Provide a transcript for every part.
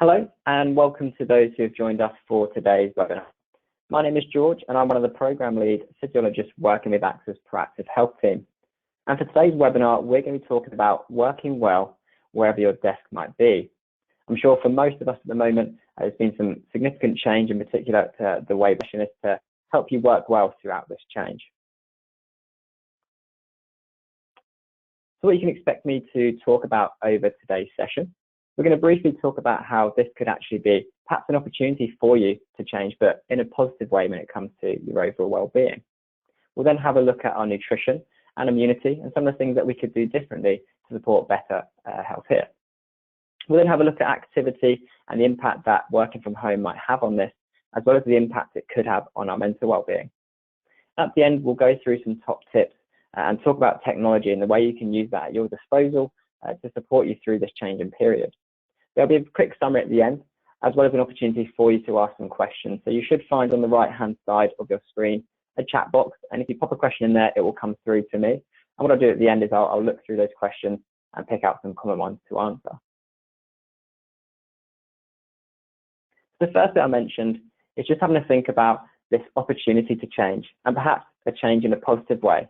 Hello, and welcome to those who have joined us for today's webinar. My name is George, and I'm one of the program lead physiologists working with AXA's Proactive Health team. And for today's webinar, we're going to be talking about working well wherever your desk might be. I'm sure for most of us at the moment, there's been some significant change, in particular to the way is to help you work well throughout this change. So what you can expect me to talk about over today's session, we're going to briefly talk about how this could actually be perhaps an opportunity for you to change, but in a positive way when it comes to your overall well-being. We'll then have a look at our nutrition and immunity and some of the things that we could do differently to support better health here. We'll then have a look at activity and the impact that working from home might have on this, as well as the impact it could have on our mental well-being. At the end, we'll go through some top tips and talk about technology and the way you can use that at your disposal to support you through this changing period. There'll be a quick summary at the end, as well as an opportunity for you to ask some questions. So you should find on the right-hand side of your screen a chat box, and if you pop a question in there, it will come through to me. And what I'll do at the end is I'll look through those questions and pick out some common ones to answer. The first thing I mentioned is just having to think about this opportunity to change, and perhaps a change in a positive way.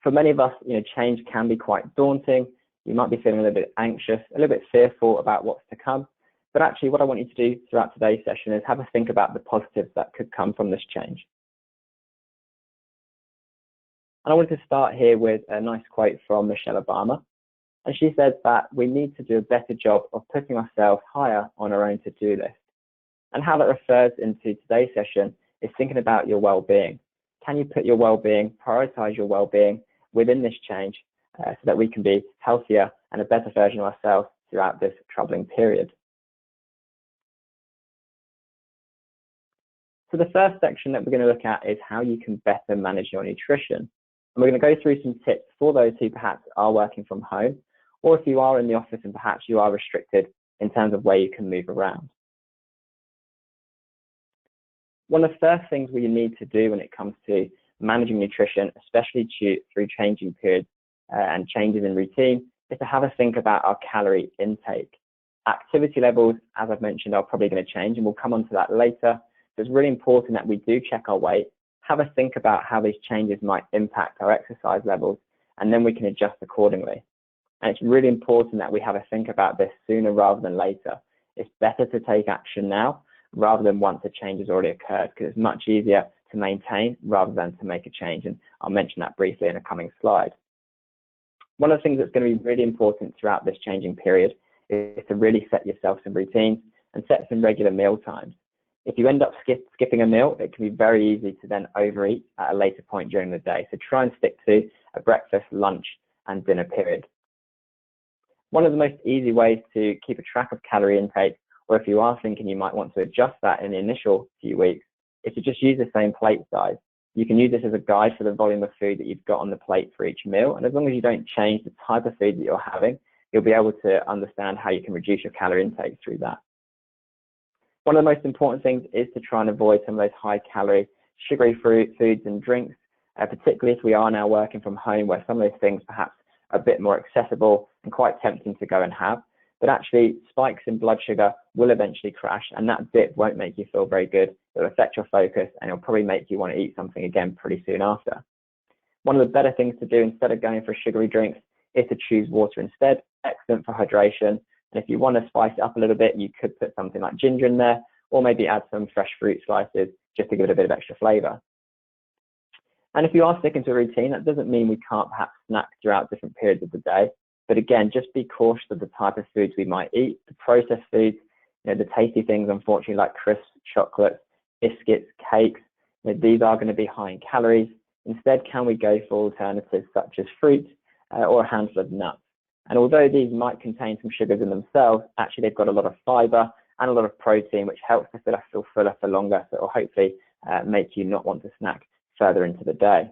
For many of us, change can be quite daunting. You might be feeling a little bit anxious, a little bit fearful about what's to come. But actually, what I want you to do throughout today's session is have a think about the positives that could come from this change. And I wanted to start here with a nice quote from Michelle Obama. And she said that we need to do a better job of putting ourselves higher on our own to-do list. And how that refers into today's session is thinking about your well-being. Can you put your well-being, prioritize your well-being within this change so that we can be healthier and a better version of ourselves throughout this troubling period? So the first section that we're going to look at is how you can better manage your nutrition. And we're going to go through some tips for those who perhaps are working from home, or if you are in the office and perhaps you are restricted in terms of where you can move around. One of the first things we need to do when it comes to managing nutrition, especially through changing periods and changes in routine, is to have a think about our calorie intake. Activity levels, as I've mentioned, are probably going to change, and we'll come on to that later. So it's really important that we do check our weight, have a think about how these changes might impact our exercise levels, and then we can adjust accordingly. And it's really important that we have a think about this sooner rather than later. It's better to take action now rather than once a change has already occurred, because it's much easier to maintain rather than to make a change. And I'll mention that briefly in a coming slide. One of the things that's going to be really important throughout this changing period is to really set yourself some routines and set some regular meal times. If you end up skipping a meal, it can be very easy to then overeat at a later point during the day. So try and stick to a breakfast, lunch, and dinner period. One of the most easy ways to keep a track of calorie intake, or if you are thinking you might want to adjust that in the initial few weeks, is to just use the same plate size. You can use this as a guide for the volume of food that you've got on the plate for each meal. And as long as you don't change the type of food that you're having, you'll be able to understand how you can reduce your calorie intake through that. One of the most important things is to try and avoid some of those high calorie, sugary foods and drinks, particularly if we are now working from home, where some of those things perhaps are a bit more accessible and quite tempting to go and have. But actually, spikes in blood sugar will eventually crash, and that dip won't make you feel very good. It'll affect your focus, and it'll probably make you want to eat something again pretty soon after. One of the better things to do instead of going for sugary drinks is to choose water instead. Excellent for hydration. And if you want to spice it up a little bit, you could put something like ginger in there, or maybe add some fresh fruit slices just to give it a bit of extra flavor. And if you are sticking to a routine, that doesn't mean we can't perhaps snack throughout different periods of the day. But again, just be cautious of the type of foods we might eat, the processed foods, the tasty things, unfortunately, like crisps, chocolates, biscuits, cakes. These are going to be high in calories. Instead, can we go for alternatives such as fruit or a handful of nuts? And although these might contain some sugars in themselves, actually they've got a lot of fiber and a lot of protein, which helps us feel fuller for longer. So it will hopefully make you not want to snack further into the day.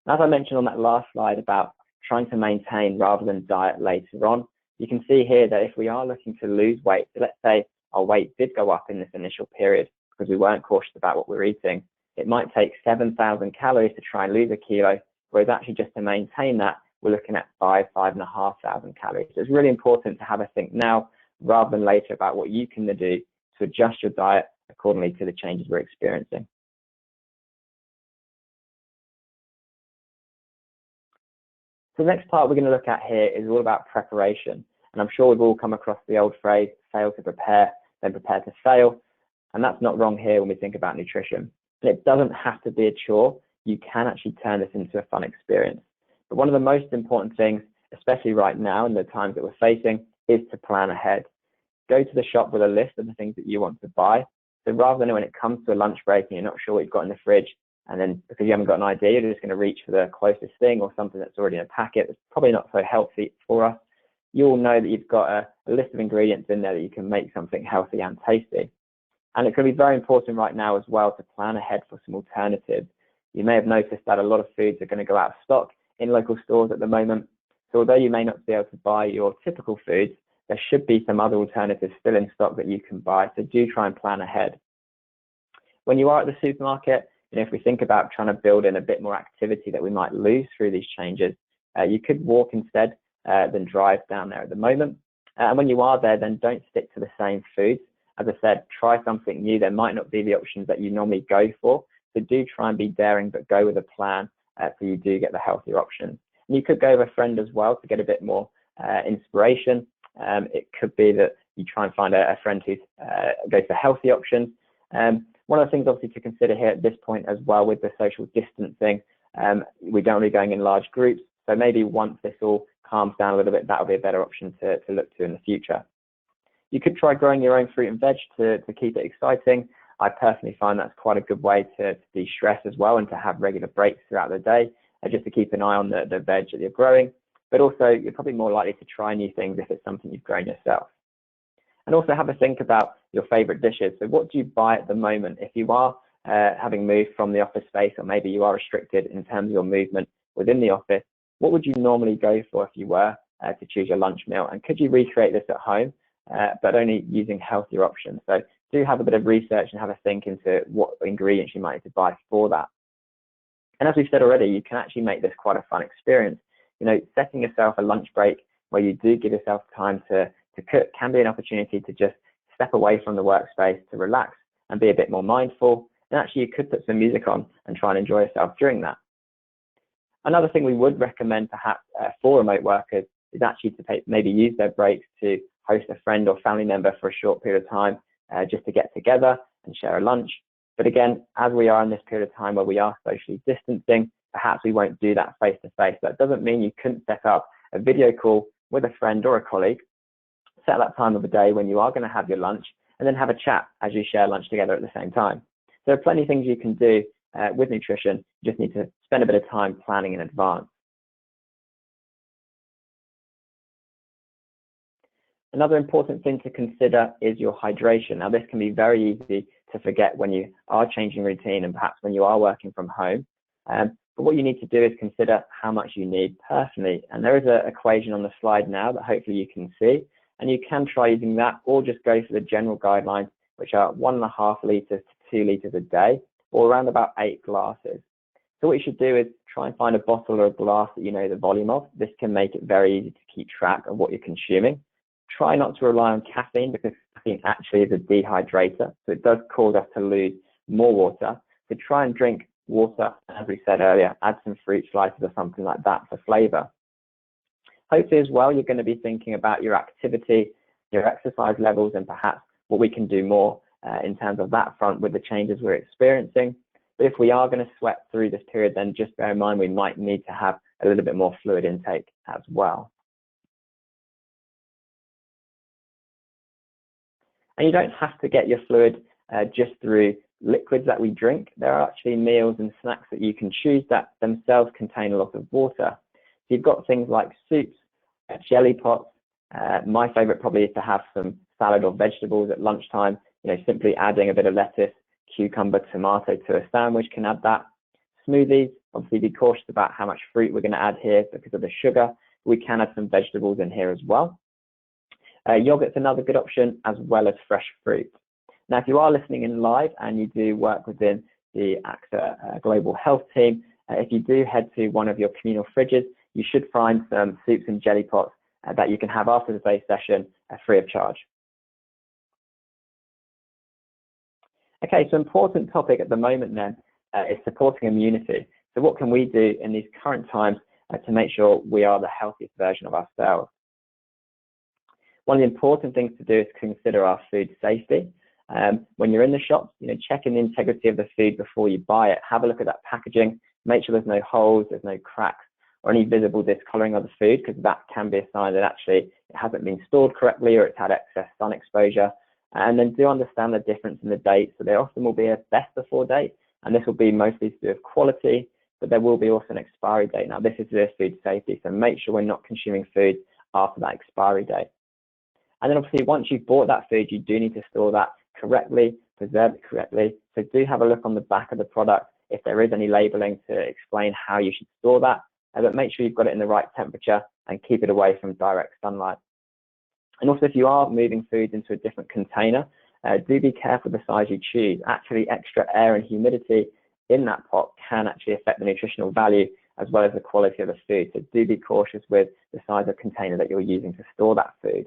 As I mentioned on that last slide about trying to maintain rather than diet later on, you can see here that if we are looking to lose weight, so let's say our weight did go up in this initial period because we weren't cautious about what we're eating, it might take 7,000 calories to try and lose a kilo, whereas actually just to maintain that, we're looking at 5,500 calories. So it's really important to have a think now rather than later about what you can do to adjust your diet accordingly to the changes we're experiencing. So the next part we're going to look at here is all about preparation. And I'm sure we've all come across the old phrase, fail to prepare, then prepare to fail. And that's not wrong here when we think about nutrition. And it doesn't have to be a chore. You can actually turn this into a fun experience. But one of the most important things, especially right now in the times that we're facing, is to plan ahead. Go to the shop with a list of the things that you want to buy. So rather than when it comes to a lunch break and you're not sure what you've got in the fridge, and then because you haven't got an idea, you're just going to reach for the closest thing or something that's already in a packet that's probably not so healthy for us, you'll know that you've got a list of ingredients in there that you can make something healthy and tasty. And it's going to be very important right now as well to plan ahead for some alternatives. You may have noticed that a lot of foods are going to go out of stock in local stores at the moment. So although you may not be able to buy your typical foods, there should be some other alternatives still in stock that you can buy. So do try and plan ahead. When you are at the supermarket, if we think about trying to build in a bit more activity that we might lose through these changes, you could walk instead than drive down there at the moment. And when you are there, then don't stick to the same foods. As I said, try something new. There might not be the options that you normally go for. So do try and be daring, but go with a plan so you do get the healthier options. And you could go with a friend as well to get a bit more inspiration. It could be that you try and find a friend who goes for healthy options. One of the things obviously to consider here at this point as well with the social distancing, we don't really going in large groups. So maybe once this all calms down a little bit, that'll be a better option to look to in the future. You could try growing your own fruit and veg to keep it exciting. I personally find that's quite a good way to de-stress as well and to have regular breaks throughout the day, just to keep an eye on the veg that you're growing. But also, you're probably more likely to try new things if it's something you've grown yourself. And also have a think about your favorite dishes. So what do you buy at the moment? If you are having moved from the office space, or maybe you are restricted in terms of your movement within the office, what would you normally go for if you were to choose your lunch meal? And could you recreate this at home, but only using healthier options? So do have a bit of research and have a think into what ingredients you might need to buy for that. And as we've said already, you can actually make this quite a fun experience. Setting yourself a lunch break where you do give yourself time to cook can be an opportunity to just step away from the workspace, to relax and be a bit more mindful. And actually you could put some music on and try and enjoy yourself during that. Another thing we would recommend perhaps for remote workers is actually to maybe use their breaks to host a friend or family member for a short period of time, just to get together and share a lunch. But again, as we are in this period of time where we are socially distancing, perhaps we won't do that face to face. That doesn't mean you couldn't set up a video call with a friend or a colleague, set that time of the day when you are going to have your lunch, and then have a chat as you share lunch together at the same time. There are plenty of things you can do with nutrition. You just need to spend a bit of time planning in advance. Another important thing to consider is your hydration. Now, this can be very easy to forget when you are changing routine and perhaps when you are working from home. But what you need to do is consider how much you need personally. And there is an equation on the slide now that hopefully you can see. And you can try using that, or just go for the general guidelines, which are 1.5 litres to 2 litres a day, or around about 8 glasses. So what you should do is try and find a bottle or a glass that you know the volume of. This can make it very easy to keep track of what you're consuming. Try not to rely on caffeine, because caffeine actually is a dehydrator. So it does cause us to lose more water. So try and drink water, as we said earlier, add some fruit slices or something like that for flavor. Hopefully as well, you're going to be thinking about your activity, your exercise levels, and perhaps what we can do more in terms of that front with the changes we're experiencing. But if we are going to sweat through this period, then just bear in mind we might need to have a little bit more fluid intake as well. And you don't have to get your fluid just through liquids that we drink. There are actually meals and snacks that you can choose that themselves contain a lot of water. So you've got things like soups, jelly pots. My favorite probably is to have some salad or vegetables at lunchtime. Simply adding a bit of lettuce, cucumber, tomato to a sandwich can add that. Smoothies, obviously be cautious about how much fruit we're going to add here because of the sugar. We can add some vegetables in here as well. Yogurt's another good option, as well as fresh fruit. Now, if you are listening in live and you do work within the AXA Global Health team, if you do head to one of your communal fridges, you should find some soups and jelly pots that you can have after today's session free of charge. Okay, so important topic at the moment then is supporting immunity. So what can we do in these current times to make sure we are the healthiest version of ourselves? One of the important things to do is consider our food safety. When you're in the shops, checking the integrity of the food before you buy it. Have a look at that packaging. Make sure there's no holes, there's no cracks, or any visible discoloring of the food, because that can be a sign that actually it hasn't been stored correctly or it's had excess sun exposure. And then do understand the difference in the date. So there often will be a best before date, and this will be mostly to do with quality, but there will be also an expiry date. Now, this is the food safety, so make sure we're not consuming food after that expiry date. And then obviously, once you've bought that food, you do need to store that correctly, preserve it correctly. So do have a look on the back of the product if there is any labeling to explain how you should store that, but make sure you've got it in the right temperature and keep it away from direct sunlight. And also, if you are moving foods into a different container, do be careful the size you choose. Actually, extra air and humidity in that pot can actually affect the nutritional value as well as the quality of the food. So do be cautious with the size of container that you're using to store that food.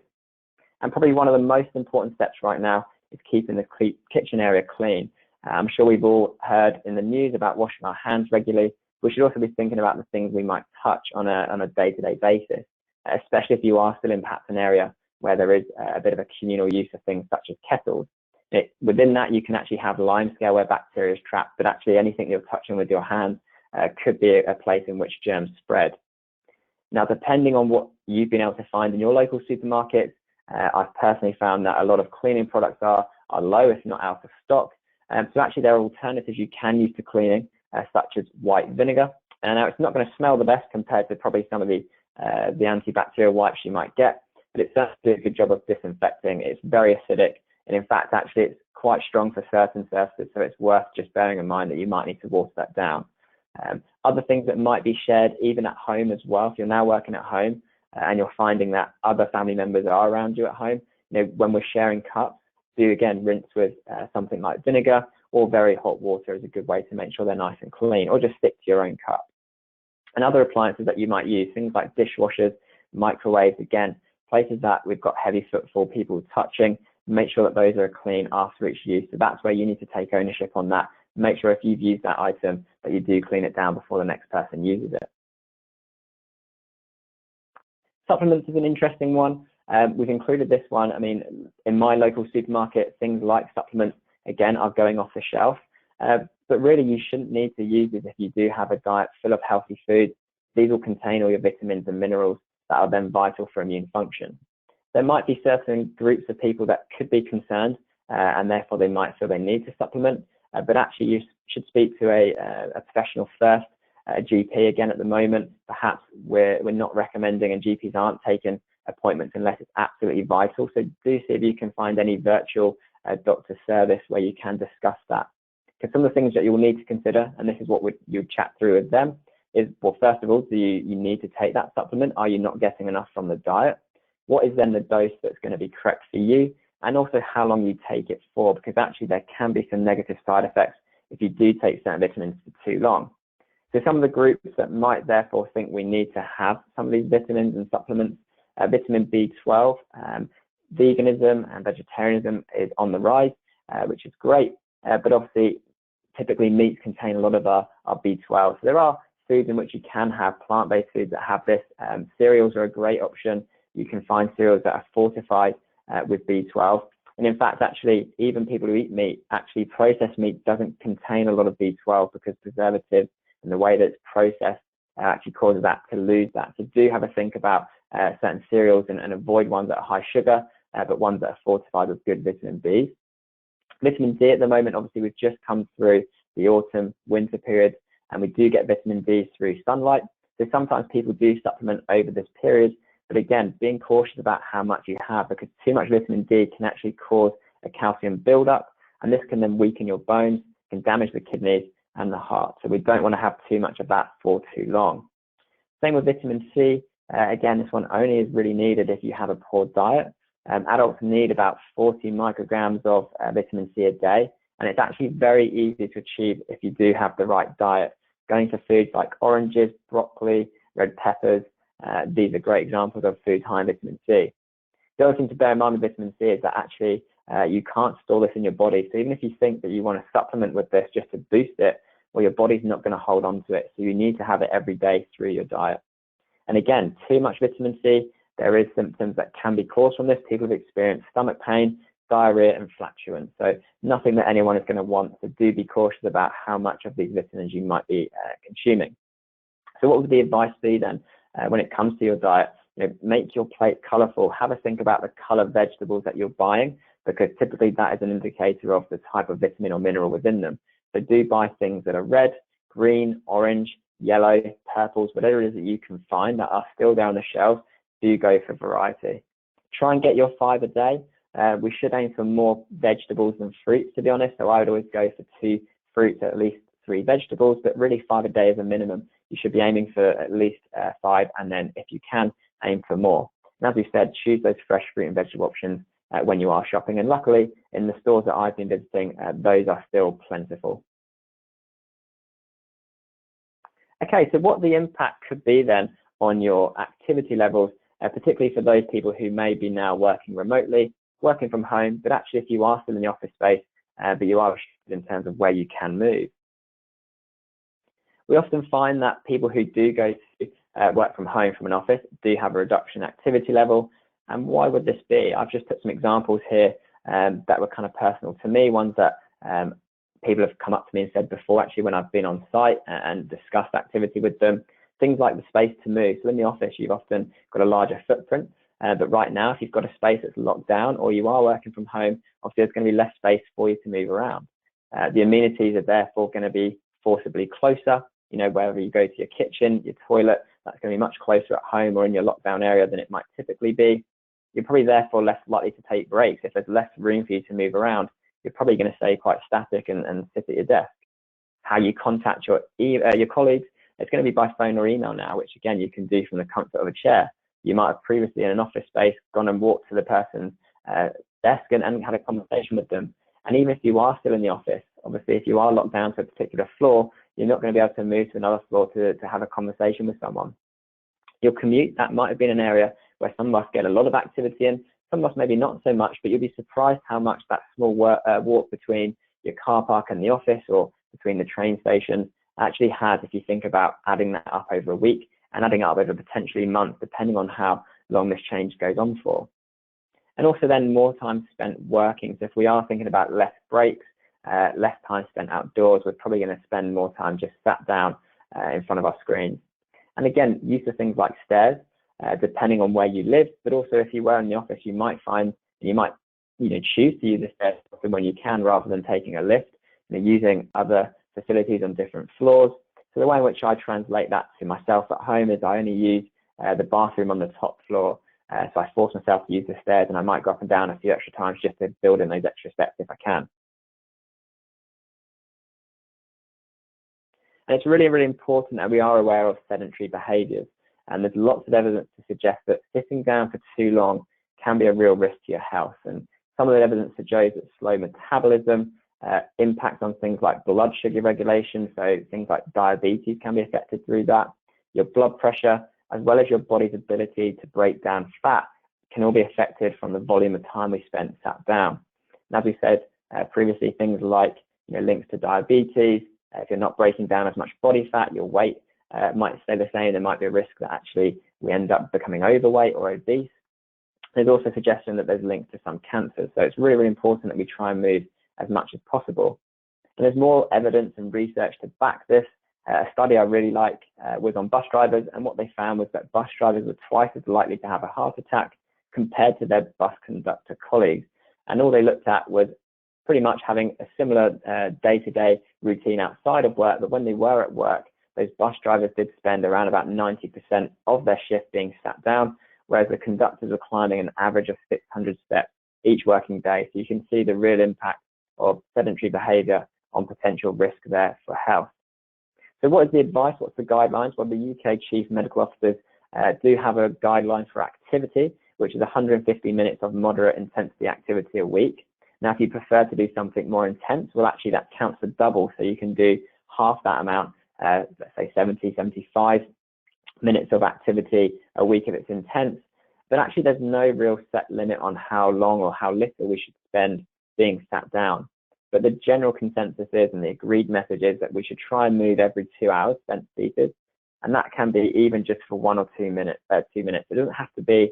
And probably one of the most important steps right now is keeping the kitchen area clean. I'm sure we've all heard in the news about washing our hands regularly. We should also be thinking about the things we might touch on a day-to-day basis, especially if you are still in perhaps an area where there is a bit of a communal use of things such as kettles. Within that, you can actually have limescale where bacteria is trapped, but actually anything you're touching with your hands could be a place in which germs spread. Now, depending on what you've been able to find in your local supermarkets, I've personally found that a lot of cleaning products are low, if not out of stock. So actually there are alternatives you can use to cleaning, such as white vinegar. And now it's not going to smell the best compared to probably some of the antibacterial wipes you might get, but it does do a good job of disinfecting. It's very acidic, and in fact, actually it's quite strong for certain surfaces, so it's worth just bearing in mind that you might need to water that down. Other things that might be shared even at home as well, if you're now working at home and you're finding that other family members are around you at home, when we're sharing cups, do again rinse with something like vinegar, or very hot water is a good way to make sure they're nice and clean, or just stick to your own cup. And other appliances that you might use, things like dishwashers, microwaves, again, places that we've got heavy footfall, people touching, make sure that those are clean after each use. So that's where you need to take ownership on that. Make sure if you've used that item that you do clean it down before the next person uses it. Supplements is an interesting one. We've included this one. I mean, in my local supermarket, things like supplements, again, are going off the shelf. But really, you shouldn't need to use these if you do have a diet full of healthy foods. These will contain all your vitamins and minerals that are then vital for immune function. There might be certain groups of people that could be concerned, and therefore they might feel they need to supplement. But actually, you should speak to a professional first. GP again at the moment, perhaps we're not recommending, and GPs aren't taking appointments unless it's absolutely vital. So do see if you can find any virtual doctor service where you can discuss that. Because some of the things that you'll need to consider, and this is what you chat through with them, is, well, first of all, do you need to take that supplement? Are you not getting enough from the diet? What is then the dose that's going to be correct for you? And also how long you take it for, because actually there can be some negative side effects if you do take certain vitamins for too long. So some of the groups that might therefore think we need to have some of these vitamins and supplements, vitamin B12, veganism and vegetarianism is on the rise, which is great, but obviously typically meats contain a lot of our B12. So there are foods in which you can have plant-based foods that have this. Cereals are a great option. You can find cereals that are fortified with B12. And in fact, actually, even people who eat meat, actually processed meat doesn't contain a lot of B12 because preservatives and the way that it's processed actually causes that to lose that. So do have a think about certain cereals and avoid ones that are high sugar, but ones that are fortified with good vitamin B. Vitamin D at the moment, obviously, we've just come through the autumn, winter period, and we do get vitamin D through sunlight. So sometimes people do supplement over this period, but again, being cautious about how much you have, because too much vitamin D can actually cause a calcium buildup, and this can then weaken your bones, can damage the kidneys and the heart. So we don't want to have too much of that for too long. Same with vitamin C. Again, this one only is really needed if you have a poor diet. Adults need about 40 micrograms of vitamin C a day, and it's actually very easy to achieve if you do have the right diet. Going to foods like oranges, broccoli, red peppers, These are great examples of foods high in vitamin C. The other thing to bear in mind with vitamin C is that actually you can't store this in your body. So even if you think that you want to supplement with this just to boost it, well, your body's not going to hold on to it. So you need to have it every day through your diet. And again, too much vitamin C, there is symptoms that can be caused from this. People have experienced stomach pain, diarrhea, and flatulence. So nothing that anyone is going to want. So do be cautious about how much of these vitamins you might be consuming. So what would the advice be then when it comes to your diet? Make your plate colorful. Have a think about the color vegetables that you're buying, because typically that is an indicator of the type of vitamin or mineral within them. So do buy things that are red, green, orange, yellow, purples, whatever it is that you can find that are still there on the shelves. Do go for variety. Try and get your 5 a day. We should aim for more vegetables than fruits, to be honest. So I would always go for 2 fruits, at least 3 vegetables, but really 5 a day is a minimum. You should be aiming for at least 5, and then if you can, aim for more. And as we said, choose those fresh fruit and vegetable options when you are shopping. And luckily, in the stores that I've been visiting, those are still plentiful. Okay, so what the impact could be then on your activity levels, particularly for those people who may be now working remotely, working from home, but actually if you are still in the office space, but you are restricted in terms of where you can move. We often find that people who do go to work from home from an office do have a reduction in activity level. And why would this be? I've just put some examples here that were kind of personal to me, ones that people have come up to me and said before, actually, when I've been on site and discussed activity with them. Things like the space to move. So in the office, you've often got a larger footprint, but right now, if you've got a space that's locked down or you are working from home, obviously there's going to be less space for you to move around. The amenities are therefore going to be forcibly closer. Wherever you go to your kitchen, your toilet, that's going to be much closer at home or in your lockdown area than it might typically be. You're probably therefore less likely to take breaks. If there's less room for you to move around, you're probably going to stay quite static and sit at your desk. How you contact your colleagues, it's going to be by phone or email now, which again, you can do from the comfort of a chair. You might have previously in an office space gone and walked to the person's desk and had a conversation with them. And even if you are still in the office, obviously, if you are locked down to a particular floor, you're not going to be able to move to another floor to have a conversation with someone. Your commute, that might have been an area where some of us get a lot of activity in, some of us maybe not so much, but you'll be surprised how much that small walk between your car park and the office or between the train station actually has, if you think about adding that up over a week and adding it up over potentially months, depending on how long this change goes on for. And also then more time spent working. So if we are thinking about less breaks, less time spent outdoors, we're probably going to spend more time just sat down in front of our screens. And again, use of things like stairs, depending on where you live, but also if you were in the office, you might find, you might choose to use the stairs when you can rather than taking a lift, using other facilities on different floors. So the way in which I translate that to myself at home is I only use the bathroom on the top floor. So I force myself to use the stairs, and I might go up and down a few extra times just to build in those extra steps if I can. And it's really, really important that we are aware of sedentary behaviours. And there's lots of evidence to suggest that sitting down for too long can be a real risk to your health. And some of the evidence suggests that slow metabolism, impact on things like blood sugar regulation, so things like diabetes can be affected through that. Your blood pressure, as well as your body's ability to break down fat, can all be affected from the volume of time we spent sat down. And as we said previously, things like links to diabetes, if you're not breaking down as much body fat, your weight might stay the same. There might be a risk that actually we end up becoming overweight or obese. There's also suggestion that there's links to some cancers. So it's really, really important that we try and move as much as possible. And there's more evidence and research to back this. A study I really like was on bus drivers, and what they found was that bus drivers were twice as likely to have a heart attack compared to their bus conductor colleagues. And all they looked at was pretty much having a similar day-to-day routine outside of work, but when they were at work, those bus drivers did spend around about 90% of their shift being sat down, whereas the conductors were climbing an average of 600 steps each working day. So you can see the real impact of sedentary behaviour on potential risk there for health. So what is the advice? What's the guidelines? Well, the UK Chief Medical Officers do have a guideline for activity, which is 150 minutes of moderate intensity activity a week. Now, if you prefer to do something more intense, well, actually that counts for double. So you can do half that amount, let's say 70, 75 minutes of activity a week if it's intense. But actually, there's no real set limit on how long or how little we should spend being sat down. But the general consensus is, and the agreed message is, that we should try and move every 2 hours spent seated. And that can be even just for 1 or 2 minutes, 2 minutes. It doesn't have to be,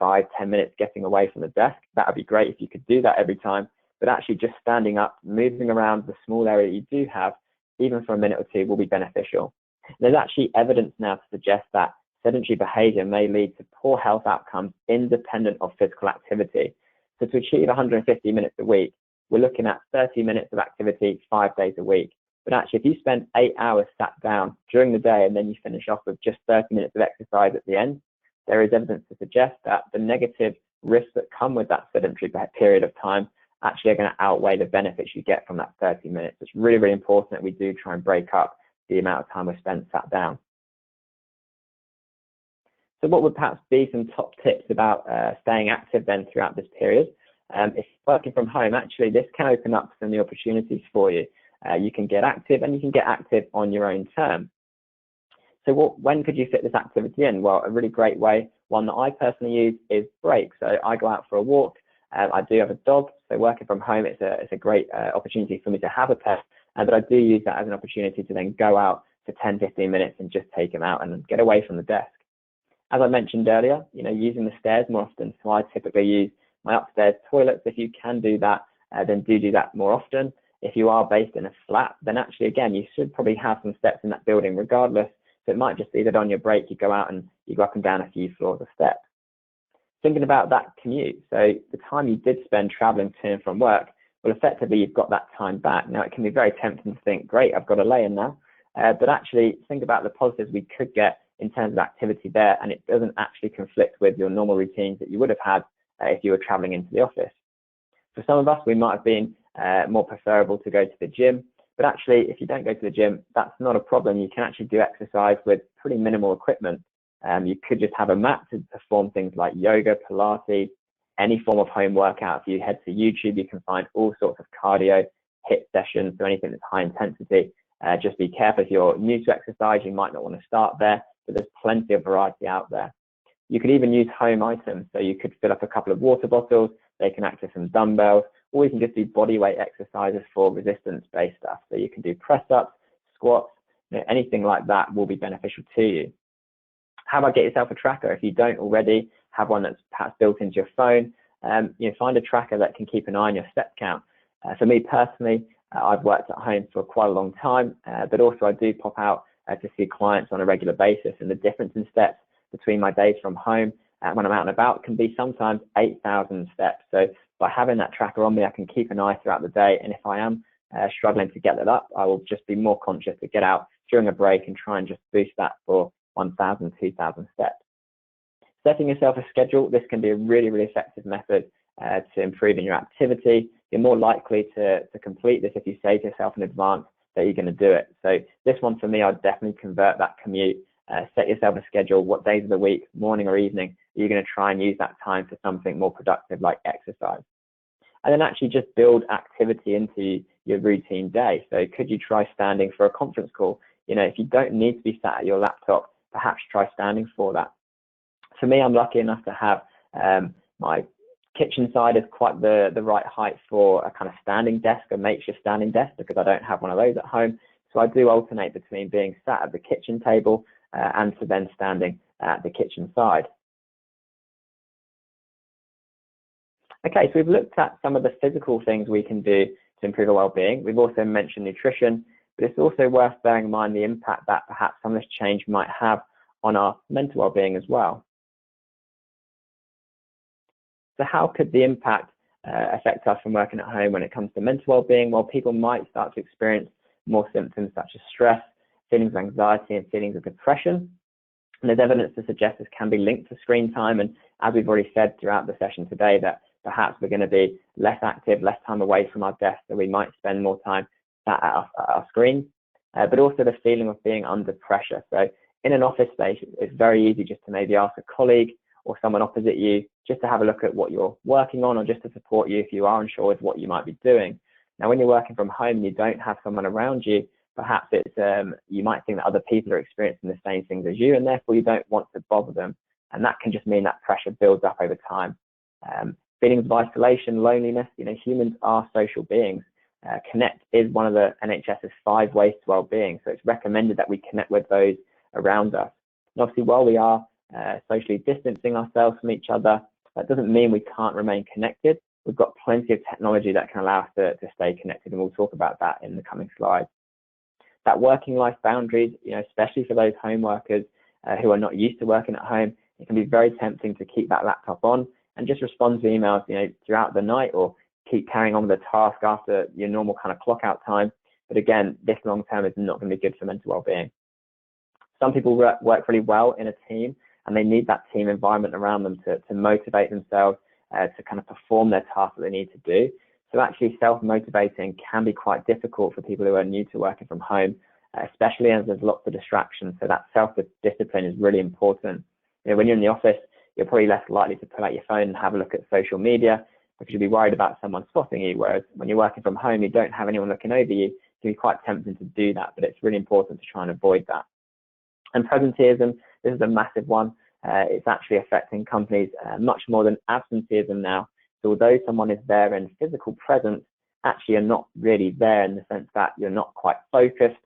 5-10 minutes getting away from the desk. That would be great if you could do that every time. But actually just standing up, moving around the small area you do have, even for a minute or two, will be beneficial. There's actually evidence now to suggest that sedentary behavior may lead to poor health outcomes independent of physical activity. So to achieve 150 minutes a week, we're looking at 30 minutes of activity 5 days a week. But actually, if you spend 8 hours sat down during the day and then you finish off with just 30 minutes of exercise at the end, there is evidence to suggest that the negative risks that come with that sedentary period of time actually are going to outweigh the benefits you get from that 30 minutes. It's really, really important that we do try and break up the amount of time we spend sat down. So what would perhaps be some top tips about staying active then throughout this period? If working from home, actually, this can open up some new opportunities for you. You can get active, and you can get active on your own terms. So when could you fit this activity in? Well, a really great way, one that I personally use, is breaks. So I go out for a walk. I do have a dog, so working from home, it's a great opportunity for me to have a pet, but I do use that as an opportunity to then go out for 10-15 minutes and just take him out and get away from the desk. As I mentioned earlier, using the stairs more often. So I typically use my upstairs toilets. If you can do that, then do that more often. If you are based in a flat, then actually, again, you should probably have some steps in that building regardless. So it might just be that on your break, you go out and you go up and down a few floors of steps. Thinking about that commute, so the time you did spend traveling to and from work, well, effectively, you've got that time back. Now, it can be very tempting to think, great, I've got a lay-in now. But actually, think about the positives we could get in terms of activity there, and it doesn't actually conflict with your normal routines that you would have had if you were traveling into the office. For some of us, we might have been more preferable to go to the gym, but actually, if you don't go to the gym, that's not a problem. You can actually do exercise with pretty minimal equipment. You could just have a mat to perform things like yoga, Pilates, any form of home workout. If you head to YouTube, you can find all sorts of cardio, HIIT sessions, so anything that's high intensity. Just be careful if you're new to exercise, you might not want to start there, but there's plenty of variety out there. You could even use home items. So you could fill up a couple of water bottles, they can act as some dumbbells, or you can just do body weight exercises for resistance-based stuff. So you can do press-ups, squats, anything like that will be beneficial to you. How about get yourself a tracker? If you don't already have one that's perhaps built into your phone, find a tracker that can keep an eye on your step count. For me personally, I've worked at home for quite a long time, but also I do pop out to see clients on a regular basis, and the difference in steps between my days from home and when I'm out and about can be sometimes 8,000 steps. So by having that tracker on me, I can keep an eye throughout the day, and if I am struggling to get that up, I will just be more conscious to get out during a break and try and just boost that for 1,000, 2,000 steps. Setting yourself a schedule, this can be a really, really effective method to improving your activity. You're more likely to complete this if you say to yourself in advance that you're going to do it. So this one for me, I'd definitely convert that commute. Set yourself a schedule. What days of the week, morning or evening, are you going to try and use that time for something more productive like exercise? And then actually just build activity into your routine day. So could you try standing for a conference call? If you don't need to be sat at your laptop, perhaps try standing for that. For me, I'm lucky enough to have my kitchen side is quite the right height for a kind of standing desk, a makeshift standing desk, because I don't have one of those at home. So I do alternate between being sat at the kitchen table and to then standing at the kitchen side. Okay, so we've looked at some of the physical things we can do to improve our well-being. We've also mentioned nutrition, but it's also worth bearing in mind the impact that perhaps some of this change might have on our mental well-being as well. So how could the impact affect us from working at home when it comes to mental well-being? Well, people might start to experience more symptoms such as stress, feelings of anxiety, and feelings of depression. And there's evidence to suggest this can be linked to screen time. And as we've already said throughout the session today, that perhaps we're going to be less active, less time away from our desk, so we might spend more time sat at our screens, but also the feeling of being under pressure. So in an office space, it's very easy just to maybe ask a colleague or someone opposite you just to have a look at what you're working on, or just to support you if you are unsure of what you might be doing. Now, when you're working from home and you don't have someone around you, Perhaps it's you might think that other people are experiencing the same things as you, and therefore you don't want to bother them. And that can just mean that pressure builds up over time. Feelings of isolation, loneliness, humans are social beings. Connect is one of the NHS's 5 ways to well-being. So it's recommended that we connect with those around us. And obviously, while we are socially distancing ourselves from each other, that doesn't mean we can't remain connected. We've got plenty of technology that can allow us to stay connected, and we'll talk about that in the coming slides. That working life boundaries, especially for those home workers who are not used to working at home, it can be very tempting to keep that laptop on and just respond to emails, throughout the night, or keep carrying on with the task after your normal kind of clock out time. But again, this long term is not going to be good for mental well-being. Some people work really well in a team, and they need that team environment around them to motivate themselves to kind of perform their tasks that they need to do. So actually self-motivating can be quite difficult for people who are new to working from home, especially as there's lots of distractions. So that self-discipline is really important. When you're in the office, you're probably less likely to pull out your phone and have a look at social media because you'll be worried about someone spotting you. Whereas when you're working from home, you don't have anyone looking over you. It can be quite tempting to do that, but it's really important to try and avoid that. And presenteeism, this is a massive one. It's actually affecting companies much more than absenteeism now. So although someone is there in physical presence, actually you're not really there in the sense that you're not quite focused.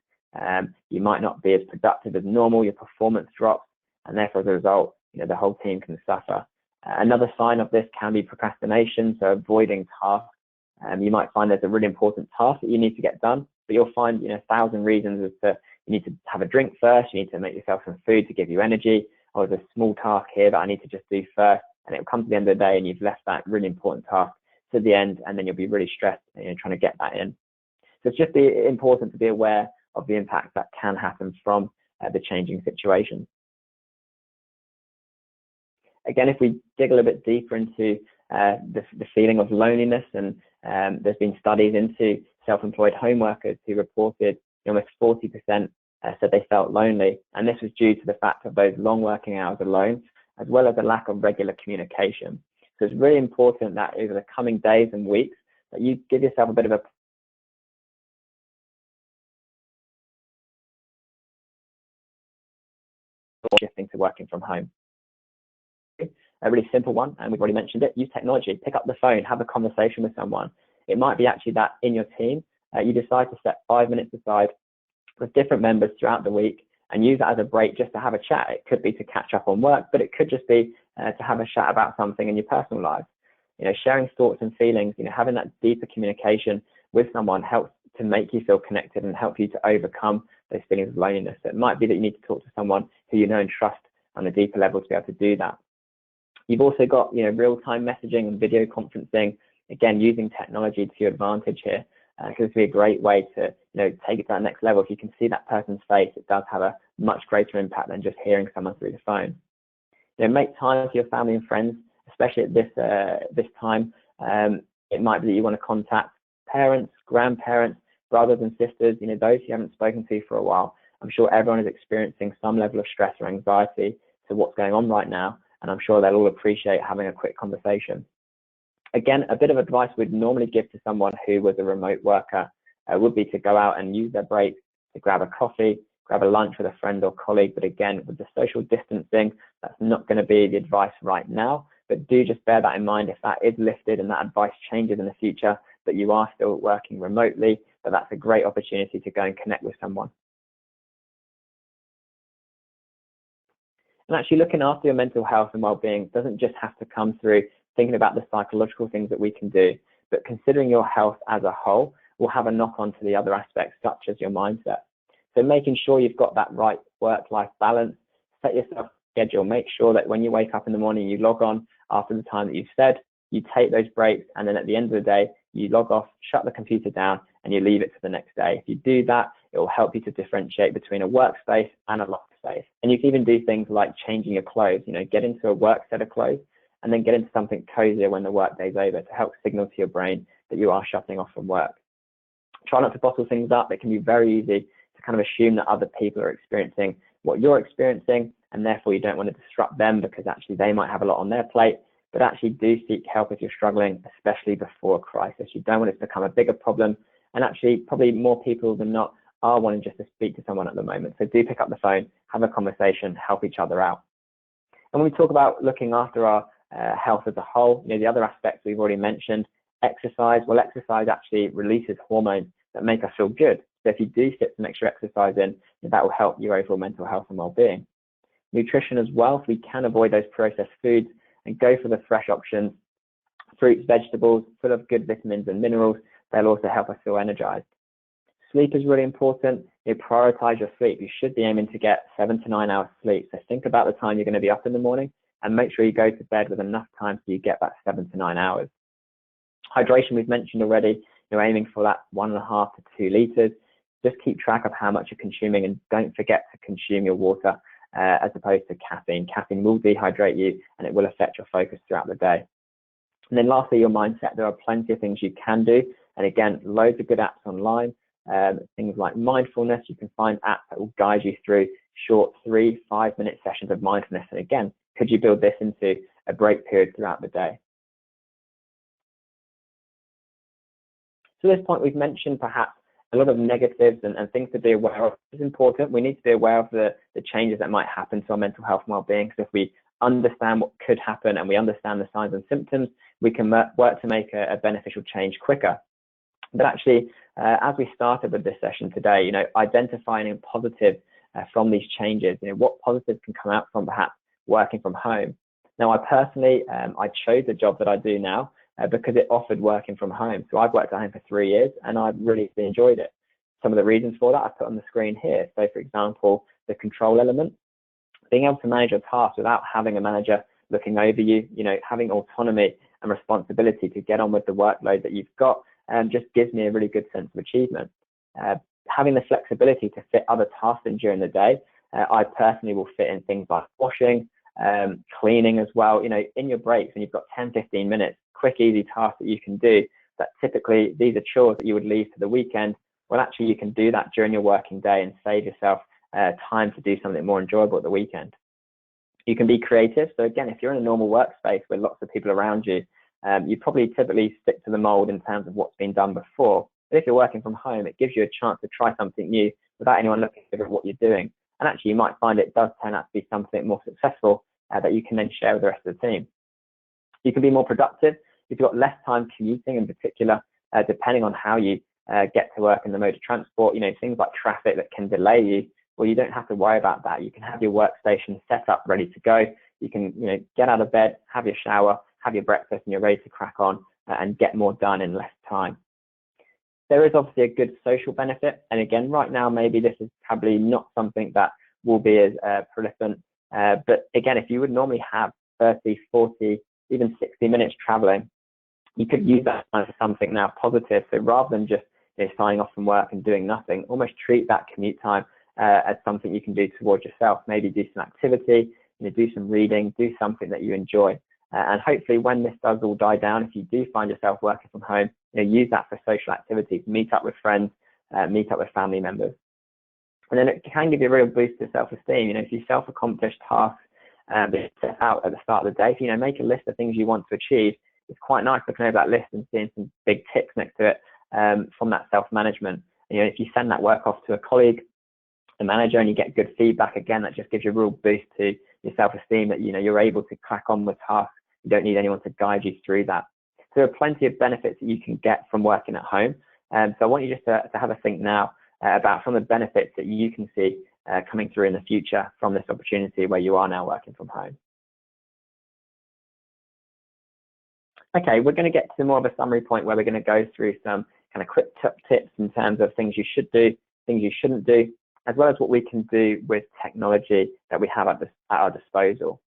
You might not be as productive as normal. Your performance drops, and therefore as a result, the whole team can suffer. Another sign of this can be procrastination, so avoiding tasks. You might find there's a really important task that you need to get done, but you'll find 1,000 reasons as to you need to have a drink first, you need to make yourself some food to give you energy, or there's a small task here that I need to just do first, and it'll come to the end of the day and you've left that really important task to the end, and then you'll be really stressed trying to get that in. So it's just important to be aware of the impact that can happen from the changing situation. Again, if we dig a little bit deeper into the feeling of loneliness, and there's been studies into self-employed home workers who reported almost 40% said they felt lonely, and this was due to the fact of those long working hours alone, as well as a lack of regular communication. So it's really important that over the coming days and weeks that you give yourself a bit of a shifting to working from home. A really simple one, and we've already mentioned it: use technology. Pick up the phone, have a conversation with someone. It might be actually that in your team you decide to set 5 minutes aside with different members throughout the week and use that as a break just to have a chat. It could be to catch up on work, but it could just be to have a chat about something in your personal life. Sharing thoughts and feelings, having that deeper communication with someone helps to make you feel connected and help you to overcome those feelings of loneliness. So it might be that you need to talk to someone who you know and trust on a deeper level to be able to do that. You've also got real-time messaging and video conferencing, again using technology to your advantage here, because it's be a great way to take it to that next level. If you can see that person's face, it does have a much greater impact than just hearing someone through the phone. Make time for your family and friends, especially at this time. It might be that you want to contact parents, grandparents, brothers and sisters, those you haven't spoken to for a while. I'm sure everyone is experiencing some level of stress or anxiety to what's going on right now, and I'm sure they'll all appreciate having a quick conversation. Again, a bit of advice we'd normally give to someone who was a remote worker would be to go out and use their break to grab a coffee, grab a lunch with a friend or colleague. But again, with the social distancing, that's not going to be the advice right now. But do just bear that in mind if that is lifted and that advice changes in the future, that you are still working remotely, but that's a great opportunity to go and connect with someone. And actually looking after your mental health and well-being doesn't just have to come through thinking about the psychological things that we can do, but considering your health as a whole will have a knock-on to the other aspects, such as your mindset. So making sure you've got that right work-life balance, set yourself a schedule, make sure that when you wake up in the morning, you log on after the time that you've said, you take those breaks, and then at the end of the day, you log off, shut the computer down, and you leave it to the next day. If you do that, it will help you to differentiate between a workspace and a loft space. And you can even do things like changing your clothes, get into a work set of clothes, and then get into something cozier when the work day's over to help signal to your brain that you are shutting off from work. Try not to bottle things up. It can be very easy to kind of assume that other people are experiencing what you're experiencing, and therefore you don't want to disrupt them because actually they might have a lot on their plate. But actually do seek help if you're struggling, especially before a crisis. You don't want it to become a bigger problem, and actually probably more people than not are wanting just to speak to someone at the moment. So do pick up the phone, have a conversation, help each other out. And when we talk about looking after our health as a whole, the other aspects we've already mentioned, exercise. Well, exercise actually releases hormones that make us feel good. So if you do fit some extra exercise in, that will help your overall mental health and well-being. Nutrition as well, if we can avoid those processed foods and go for the fresh options, fruits, vegetables, full of good vitamins and minerals, they'll also help us feel energized. Sleep is really important. Prioritize your sleep. You should be aiming to get 7 to 9 hours sleep. So think about the time you're going to be up in the morning and make sure you go to bed with enough time so you get that 7 to 9 hours. Hydration, we've mentioned already, you're aiming for that 1.5 to 2 liters. Just keep track of how much you're consuming and don't forget to consume your water as opposed to caffeine. Caffeine will dehydrate you and it will affect your focus throughout the day. And then lastly, your mindset. There are plenty of things you can do. And again, loads of good apps online. Things like mindfulness. You can find apps that will guide you through short 3-5 minute sessions of mindfulness. And again, could you build this into a break period throughout the day? So at this point, we've mentioned perhaps a lot of negatives and things to be aware of. It's important. We need to be aware of the changes that might happen to our mental health and well-being. So if we understand what could happen and we understand the signs and symptoms, we can work to make a beneficial change quicker. But actually, as we started with this session today, identifying positive from these changes, what positives can come out from perhaps working from home. Now, I personally, I chose the job that I do now because it offered working from home. So I've worked at home for 3 years and I've really enjoyed it. Some of the reasons for that I put on the screen here. So for example, the control element, being able to manage your tasks without having a manager looking over you, having autonomy and responsibility to get on with the workload that you've got, just gives me a really good sense of achievement. Having the flexibility to fit other tasks in during the day, I personally will fit in things like washing, cleaning as well. In your breaks, when you've got 10-15 minutes, quick, easy tasks that you can do, that typically these are chores that you would leave to the weekend. Well, actually, you can do that during your working day and save yourself time to do something more enjoyable at the weekend. You can be creative. So again, if you're in a normal workspace with lots of people around you, you probably typically stick to the mold in terms of what's been done before. But if you're working from home, it gives you a chance to try something new without anyone looking at what you're doing. And actually, you might find it does turn out to be something more successful that you can then share with the rest of the team. You can be more productive if you've got less time commuting in particular, depending on how you get to work in the mode of transport. Things like traffic that can delay you. Well, you don't have to worry about that. You can have your workstation set up, ready to go. You can, get out of bed, have your shower, have your breakfast, and you're ready to crack on and get more done in less time. There is obviously a good social benefit. And again, right now, maybe this is probably not something that will be as prolific. But again, if you would normally have 30, 40, even 60 minutes traveling, you could use that time for something now positive. So rather than just signing off from work and doing nothing, almost treat that commute time as something you can do towards yourself. Maybe do some activity, do some reading, do something that you enjoy. And hopefully when this does all die down, if you do find yourself working from home, use that for social activities, meet up with friends, meet up with family members. And then it can give you a real boost to self-esteem. If you self-accomplish tasks that you set out at the start of the day, if make a list of things you want to achieve, it's quite nice looking over that list and seeing some big ticks next to it from that self-management. If you send that work off to a colleague, a manager, and you get good feedback, again, that just gives you a real boost to your self-esteem that you're able to crack on with tasks. You don't need anyone to guide you through that. So there are plenty of benefits that you can get from working at home. So I want you just to have a think now about some of the benefits that you can see coming through in the future from this opportunity where you are now working from home. Okay, we're going to get to more of a summary point where we're going to go through some kind of quick tips in terms of things you should do, things you shouldn't do, as well as what we can do with technology that we have at our disposal.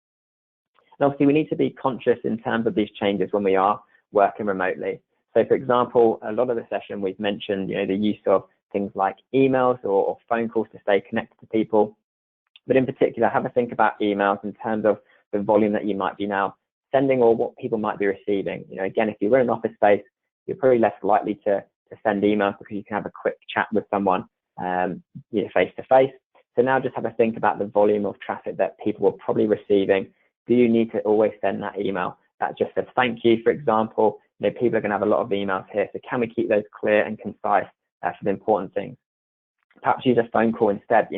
And obviously, we need to be conscious in terms of these changes when we are working remotely. So, for example, a lot of the session we've mentioned, the use of things like emails or phone calls to stay connected to people. But in particular, have a think about emails in terms of the volume that you might be now sending or what people might be receiving. Again, if you're in an office space, you're probably less likely to send emails because you can have a quick chat with someone face to face. So now just have a think about the volume of traffic that people are probably receiving. Do you need to always send that email that just says thank you, for example? People are going to have a lot of emails here. So can we keep those clear and concise for the important things? Perhaps use a phone call instead,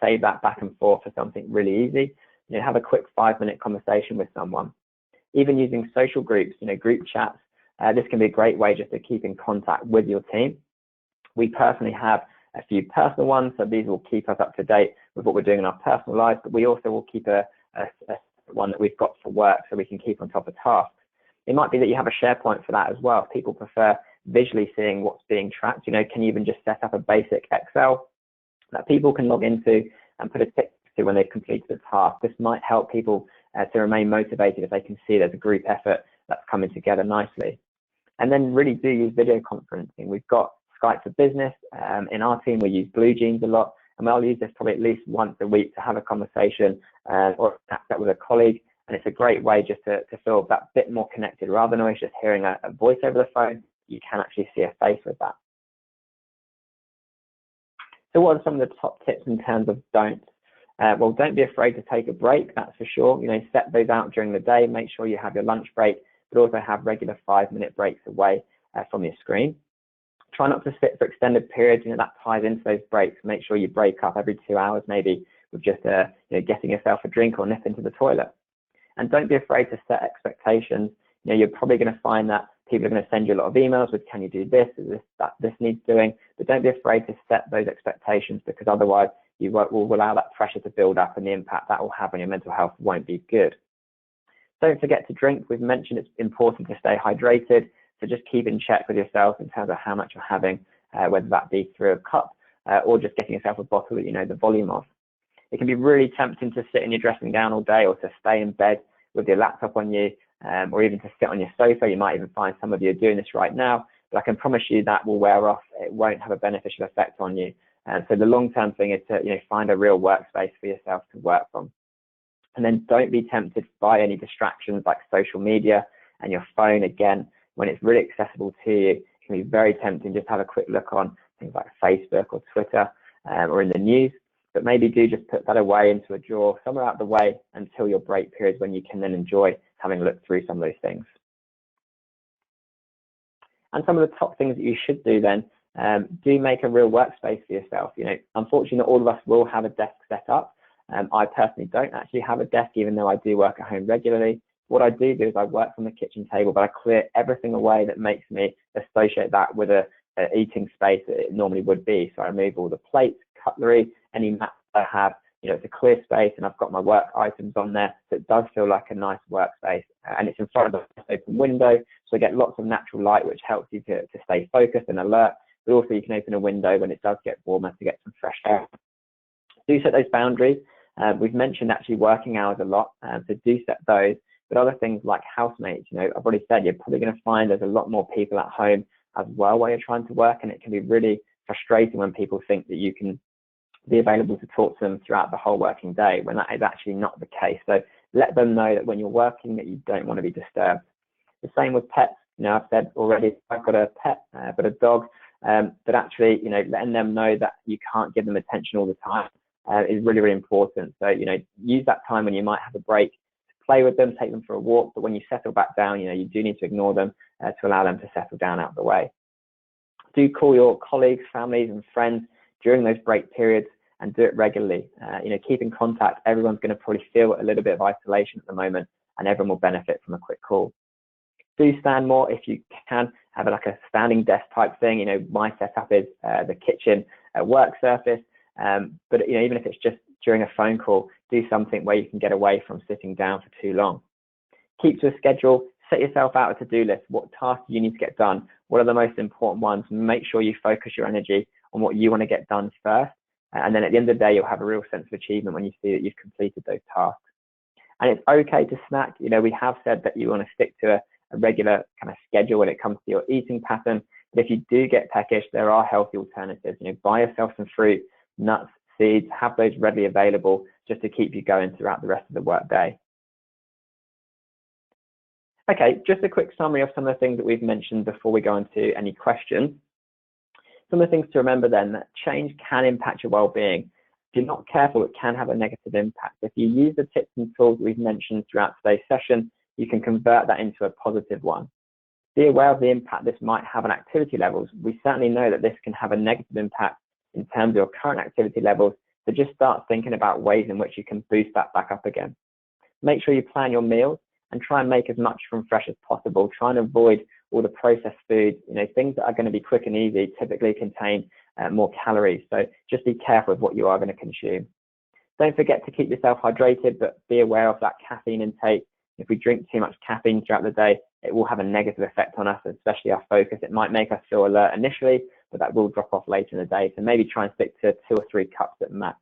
save that back and forth for something really easy. Have a quick 5-minute conversation with someone. Even using social groups, group chats, this can be a great way just to keep in contact with your team. We personally have a few personal ones, so these will keep us up to date with what we're doing in our personal lives, but we also will keep a one that we've got for work so we can keep on top of tasks. It might be that you have a SharePoint for that as well. People prefer visually seeing what's being tracked. Can you even just set up a basic Excel that people can log into and put a tick to when they've completed a task? This might help people to remain motivated if they can see there's a group effort that's coming together nicely. And then really do use video conferencing. We've got Skype for Business. In our team, we use Blue Jeans a lot, and I'll use this probably at least once a week to have a conversation or catch up with a colleague. And it's a great way just to feel that bit more connected. Rather than always just hearing a voice over the phone, you can actually see a face with that. So what are some of the top tips in terms of don'ts? Well, don't be afraid to take a break, that's for sure. Set those out during the day. Make sure you have your lunch break, but also have regular 5-minute breaks away from your screen. Try not to sit for extended periods. That ties into those breaks. Make sure you break up every 2 hours, maybe with just getting yourself a drink or nip into the toilet. And don't be afraid to set expectations. You're probably going to find that people are going to send you a lot of emails with, can you do this, this needs doing, but don't be afraid to set those expectations, because otherwise you will allow that pressure to build up, and the impact that will have on your mental health won't be good. Don't forget to drink. We've mentioned it's important to stay hydrated, so just keep in check with yourself in terms of how much you're having, whether that be through a cup or just getting yourself a bottle that you know the volume of. It can be really tempting to sit in your dressing gown all day, or to stay in bed with your laptop on you, or even to sit on your sofa. You might even find some of you are doing this right now, but I can promise you that will wear off. It won't have a beneficial effect on you. And so the long-term thing is to find a real workspace for yourself to work from. And then don't be tempted by any distractions like social media and your phone. Again, when it's really accessible to you, it can be very tempting just to have a quick look on things like Facebook or Twitter or in the news. But maybe do just put that away into a drawer, somewhere out of the way, until your break periods, when you can then enjoy having looked through some of those things. And some of the top things that you should do then, do make a real workspace for yourself. Unfortunately, not all of us will have a desk set up. I personally don't actually have a desk, even though I do work at home regularly. What I do is I work from the kitchen table, but I clear everything away that makes me associate that with a eating space that it normally would be. So I remove all the plates, cutlery, any mats I have. It's a clear space, and I've got my work items on there, so it does feel like a nice workspace. And it's in front of an open window, so I get lots of natural light, which helps you to stay focused and alert. But also you can open a window when it does get warmer to get some fresh air. Do set those boundaries. We've mentioned actually working hours a lot, so do set those. But other things like housemates, I've already said, you're probably going to find there's a lot more people at home as well while you're trying to work, and it can be really frustrating when people think that you can be available to talk to them throughout the whole working day, when that is actually not the case. So let them know that when you're working, that you don't want to be disturbed. The same with pets. I've said already, I've got a pet, I've got a dog, but actually, letting them know that you can't give them attention all the time is really, really important. So, use that time when you might have a break, play with them, take them for a walk, but when you settle back down, you do need to ignore them to allow them to settle down out of the way. Do call your colleagues, families and friends during those break periods, and do it regularly. Keep in contact. Everyone's going to probably feel a little bit of isolation at the moment, and everyone will benefit from a quick call. Do stand more if you can. Have like a standing desk type thing. My setup is the kitchen work surface, but even if it's just during a phone call, do something where you can get away from sitting down for too long. Keep to a schedule. Set yourself out a to-do list. What tasks do you need to get done? What are the most important ones? Make sure you focus your energy on what you want to get done first. And then at the end of the day, you'll have a real sense of achievement when you see that you've completed those tasks. And it's okay to snack. We have said that you want to stick to a regular kind of schedule when it comes to your eating pattern. But if you do get peckish, there are healthy alternatives. Buy yourself some fruit, nuts, seeds, have those readily available just to keep you going throughout the rest of the work day. Okay, just a quick summary of some of the things that we've mentioned before we go into any questions. Some of the things to remember then, that change can impact your well-being. If you're not careful, it can have a negative impact. If you use the tips and tools that we've mentioned throughout today's session, you can convert that into a positive one. Be aware of the impact this might have on activity levels. We certainly know that this can have a negative impact in terms of your current activity levels, so just start thinking about ways in which you can boost that back up again. Make sure you plan your meals and try and make as much from fresh as possible. Try and avoid all the processed foods. Things that are going to be quick and easy typically contain more calories. So just be careful with what you are going to consume. Don't forget to keep yourself hydrated, but be aware of that caffeine intake. If we drink too much caffeine throughout the day, it will have a negative effect on us, especially our focus. It might make us feel alert initially, but that will drop off later in the day. So maybe try and stick to 2 or 3 cups at max.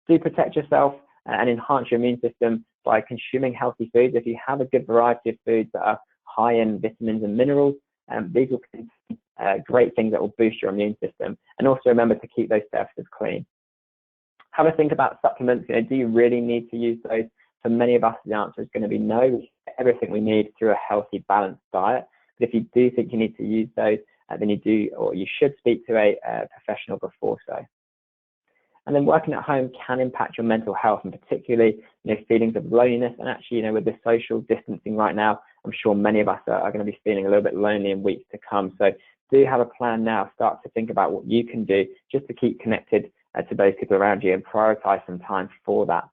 Do protect yourself and enhance your immune system by consuming healthy foods. If you have a good variety of foods that are high in vitamins and minerals, these will contain great things that will boost your immune system. And also remember to keep those surfaces clean. Have a think about supplements. Do you really need to use those? For many of us, the answer is going to be no. We get everything we need through a healthy, balanced diet. But if you do think you need to use those, then you do, or you should speak to a professional before so. And then working at home can impact your mental health, and particularly, feelings of loneliness. And actually, with the social distancing right now, I'm sure many of us are going to be feeling a little bit lonely in weeks to come. So do have a plan now. Start to think about what you can do just to keep connected to those people around you and prioritize some time for that.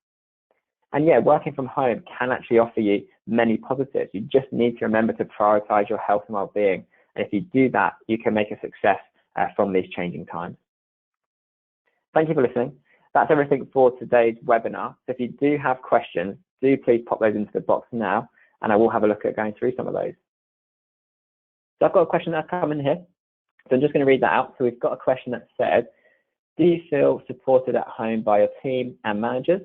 And yeah, working from home can actually offer you many positives. You just need to remember to prioritize your health and well-being. And if you do that, you can make a success from these changing times. Thank you for listening. That's everything for today's webinar. So if you do have questions, do please pop those into the box now, and I will have a look at going through some of those. So I've got a question that's come in here. So I'm just going to read that out. So we've got a question that says, do you feel supported at home by your team and managers?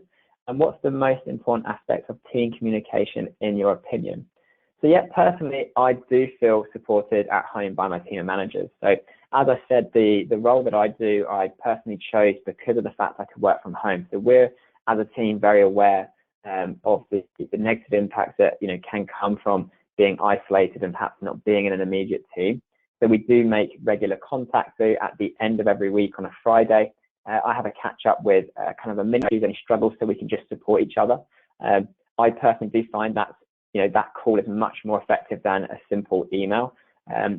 And what's the most important aspect of team communication in your opinion? So yeah, personally, I do feel supported at home by my team and managers. So as I said, the role that I do, I personally chose because of the fact I could work from home. So we're, as a team, very aware of the negative impacts that can come from being isolated and perhaps not being in an immediate team. So we do make regular contact. So at the end of every week on a Friday, I have a catch up with kind of a minute of any struggles so we can just support each other. I personally do find that that call is much more effective than a simple email,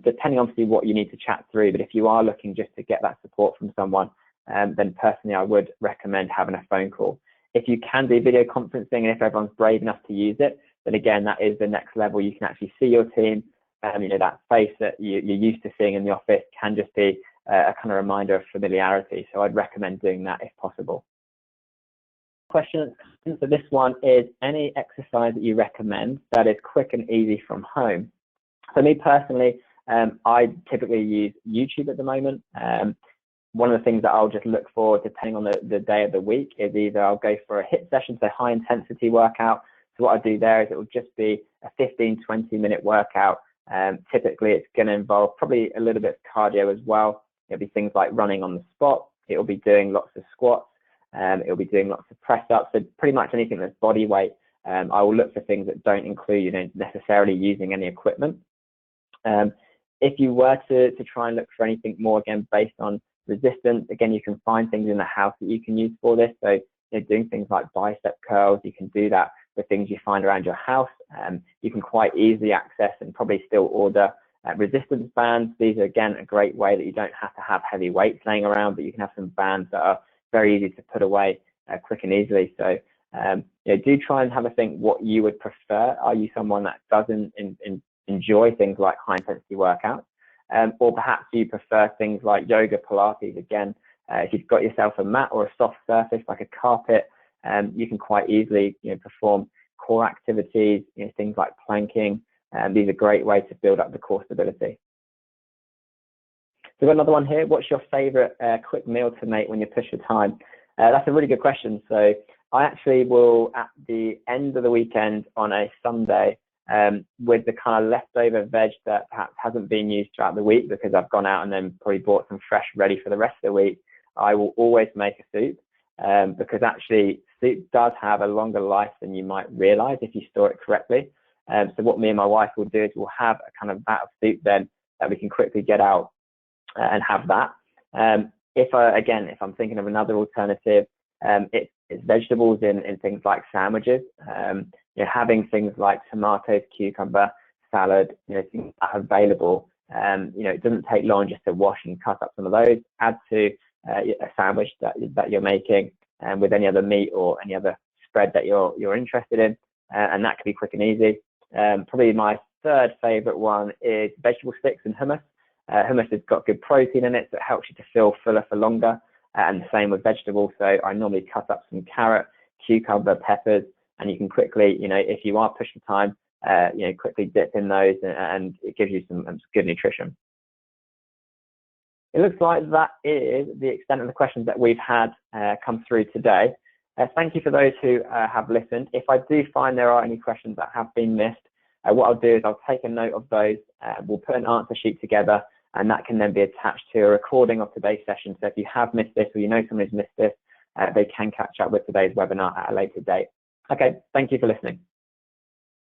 depending obviously what you need to chat through. But if you are looking just to get that support from someone, then personally I would recommend having a phone call. If you can do video conferencing and if everyone's brave enough to use it, then again, that is the next level. You can actually see your team. That face that you're used to seeing in the office can just be a kind of reminder of familiarity. So I'd recommend doing that if possible. Question, so this one is, any exercise that you recommend that is quick and easy from home? For me personally, I typically use YouTube at the moment. One of the things that I'll just look for, depending on the day of the week, is either I'll go for a HIIT session, so high intensity workout. So what I do there is it will just be a 15-20 minute workout. Typically it's going to involve probably a little bit of cardio as well. It'll be things like running on the spot. It'll be doing lots of squats. It'll be doing lots of press ups. So pretty much anything that's body weight. I will look for things that don't include necessarily using any equipment. If you were to try and look for anything more, again, based on resistance, again, you can find things in the house that you can use for this. So doing things like bicep curls, you can do that with things you find around your house. You can quite easily access and probably still order resistance bands. These are, again, a great way that you don't have to have heavy weights laying around, but you can have some bands that are very easy to put away quick and easily. So do try and have a think what you would prefer. Are you someone that doesn't enjoy things like high intensity workouts? Or perhaps you prefer things like yoga, Pilates? Again, if you've got yourself a mat or a soft surface like a carpet, you can quite easily perform core activities, things like planking. These are great ways to build up the core stability. So we've got another one here. What's your favorite quick meal to make when you push your time? That's a really good question. So I actually will, at the end of the weekend on a Sunday, with the kind of leftover veg that perhaps hasn't been used throughout the week because I've gone out and then probably bought some fresh ready for the rest of the week, I will always make a soup, because actually soup does have a longer life than you might realize if you store it correctly. So what me and my wife will do is we'll have a kind of vat of soup then that we can quickly get out and have that. If I'm thinking of another alternative, it's vegetables in things like sandwiches. Having things like tomatoes, cucumber, salad, things that are available It doesn't take long just to wash and cut up some of those, add to a sandwich that you're making, with any other meat or any other spread that you're interested in, and that can be quick and easy. Probably my third favorite one is vegetable sticks and hummus. Hummus has got good protein in it, so it helps you to feel fuller for longer, and the same with vegetables. So I normally cut up some carrot, cucumber, peppers, and you can quickly, if you are pushed for time, quickly dip in those, and it gives you some good nutrition. It looks like that is the extent of the questions that we've had come through today. Thank you for those who have listened. If I do find there are any questions that have been missed, what I'll do is I'll take a note of those. We'll put an answer sheet together, and that can then be attached to a recording of today's session. So if you have missed this, or you know someone who's missed this, they can catch up with today's webinar at a later date. Okay, thank you for listening.